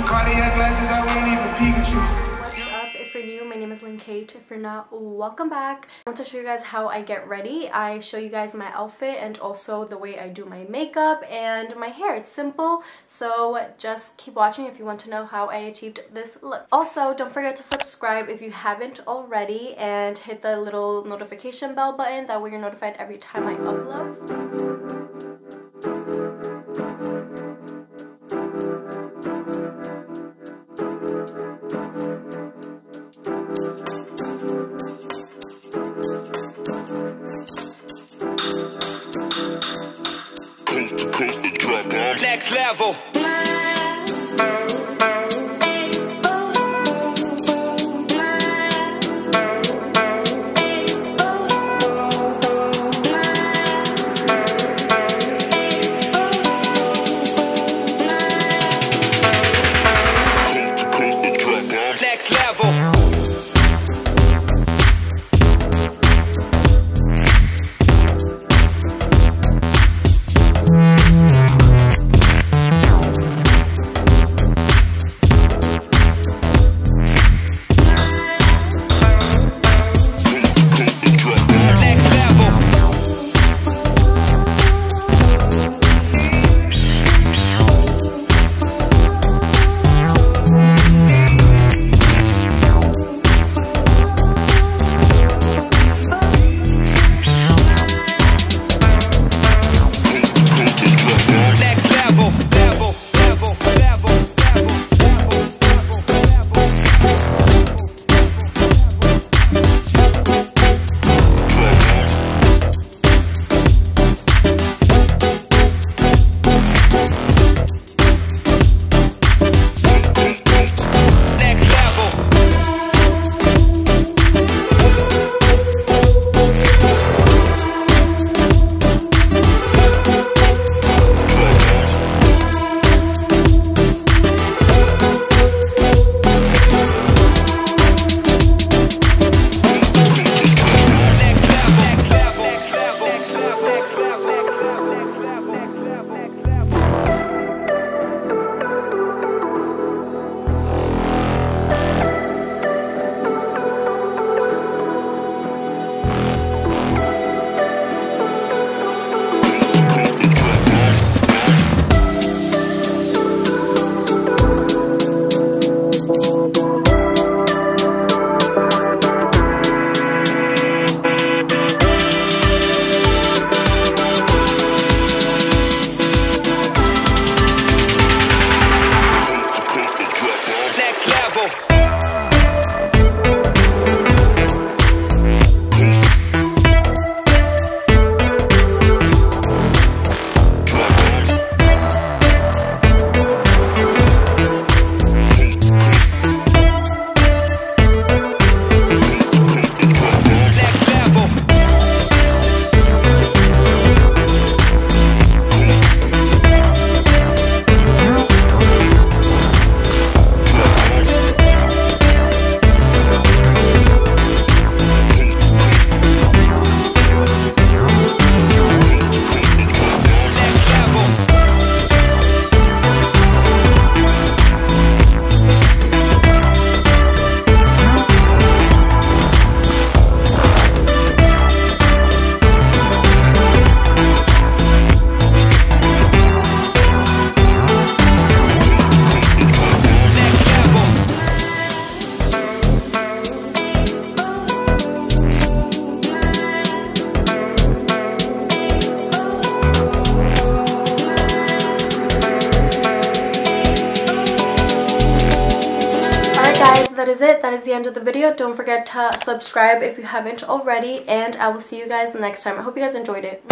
Cardiac glasses, I won't even Pikachu. If you're new, my name is Lynnkatem. If you're not, welcome back. I want to show you guys how I get ready. I show you guys my outfit and also the way I do my makeup and my hair. It's simple, so just keep watching if you want to know how I achieved this look. Also, don't forget to subscribe if you haven't already and hit the little notification bell button. That way you're notified every time I upload. Next level. Next level. That is it. That is the end of the video. Don't forget to subscribe if you haven't already, and I will see you guys next time. I hope you guys enjoyed it.